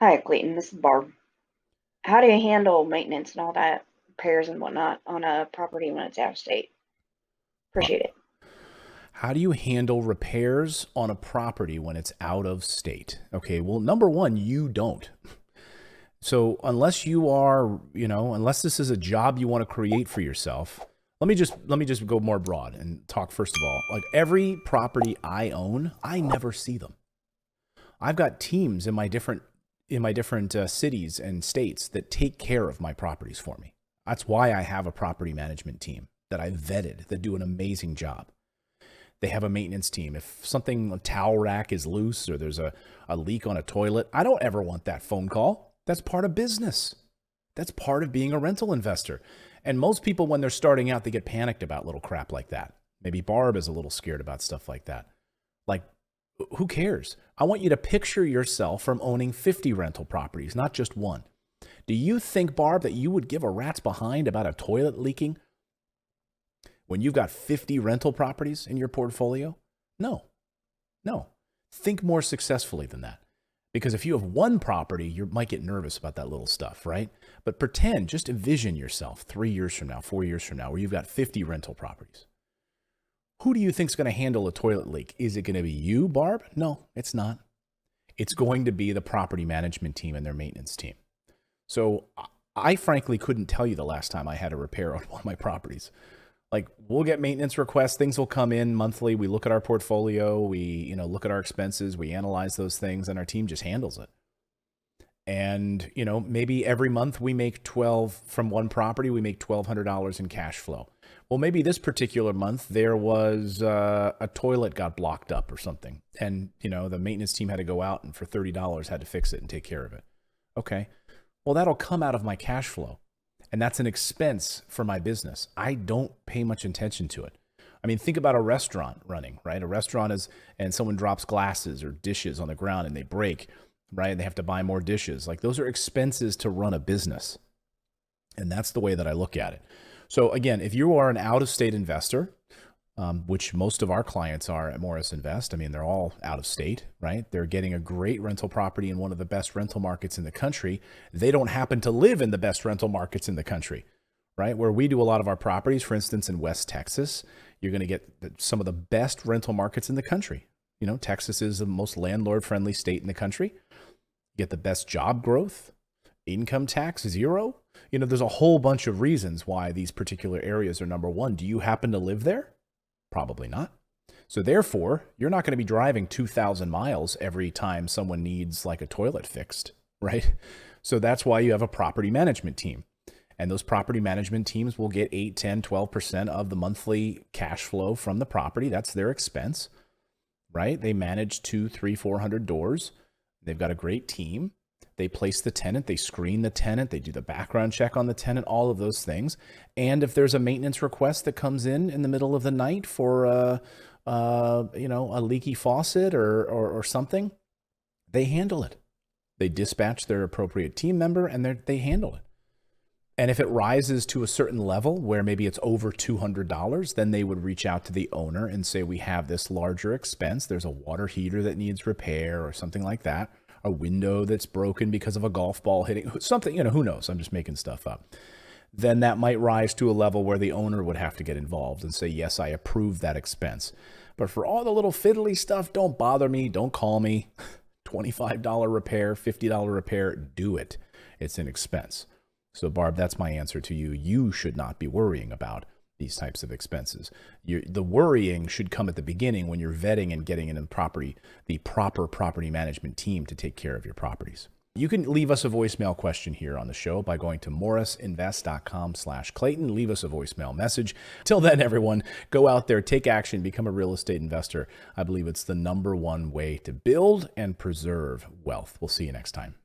Hi, Clayton. This is Barb. How do you handle maintenance and all that, repairs and whatnot on a property when it's out of state? Appreciate it. How do you handle repairs on a property when it's out of state? Okay, well, number one, you don't. So unless you are, unless this is a job you want to create for yourself, let me just go more broad and talk first of all. Like every property I own, I never see them. I've got teams in my different cities and states that take care of my properties for me. That's why I have a property management team that I vetted that do an amazing job. They have a maintenance team. If something, a towel rack is loose or there's a leak on a toilet, I don't ever want that phone call. That's part of business. That's part of being a rental investor. And most people, when they're starting out, they get panicked about little crap like that. Maybe Barb is a little scared about stuff like that. Like, who cares? I want you to picture yourself from owning 50 rental properties, not just one. Do you think, Barb, that you would give a rat's behind about a toilet leaking when you've got 50 rental properties in your portfolio? No, no. Think more successfully than that. Because if you have one property, you might get nervous about that little stuff, right? But pretend, just envision yourself 3 years from now, 4 years from now, where you've got 50 rental properties. Who do you think is going to handle a toilet leak? Is it going to be you, Barb? No, it's not. It's going to be the property management team and their maintenance team. So I frankly couldn't tell you the last time I had a repair on one of my properties. Like, we'll get maintenance requests, things will come in monthly. We look at our portfolio, we, look at our expenses, we analyze those things, and our team just handles it. And, maybe every month we make 12 from one property, we make $1,200 in cash flow. Well, maybe this particular month there was a toilet got blocked up or something. And, the maintenance team had to go out and for $30 had to fix it and take care of it. Okay. Well, that'll come out of my cash flow. And that's an expense for my business. I don't pay much attention to it. I mean, think about a restaurant running, right? A restaurant is, and someone drops glasses or dishes on the ground and they break, right? And they have to buy more dishes. Like, those are expenses to run a business. And that's the way that I look at it. So again, if you are an out-of-state investor, which most of our clients are at Morris Invest, I mean, they're all out of state, right? They're getting a great rental property in one of the best rental markets in the country. They don't happen to live in the best rental markets in the country, right? Where we do a lot of our properties, for instance, in West Texas, you're going to get some of the best rental markets in the country. Texas is the most landlord-friendly state in the country. You get the best job growth, income tax, zero. There's a whole bunch of reasons why these particular areas are number one. Do you happen to live there? Probably not. So therefore, you're not going to be driving 2,000 miles every time someone needs like a toilet fixed, right? So that's why you have a property management team. And those property management teams will get 8, 10, 12% of the monthly cash flow from the property. That's their expense, right? They manage 2, 3, 400 doors. They've got a great team. They place the tenant, they screen the tenant, they do the background check on the tenant, all of those things. And if there's a maintenance request that comes in the middle of the night for a leaky faucet or something, they handle it. They dispatch their appropriate team member and they handle it. And if it rises to a certain level where maybe it's over $200, then they would reach out to the owner and say, we have this larger expense. There's a water heater that needs repair or something like that. A window that's broken because of a golf ball hitting something, who knows? I'm just making stuff up. Then that might rise to a level where the owner would have to get involved and say, yes, I approve that expense. But for all the little fiddly stuff, don't bother me. Don't call me. $25 repair, $50 repair, do it. It's an expense. So Barb, that's my answer to you. You should not be worrying about these types of expenses. The worrying should come at the beginning when you're vetting and getting in the proper property management team to take care of your properties. You can leave us a voicemail question here on the show by going to morrisinvest.com/Clayton. Leave us a voicemail message. Till then, everyone, go out there, take action, become a real estate investor. I believe it's the number one way to build and preserve wealth. We'll see you next time.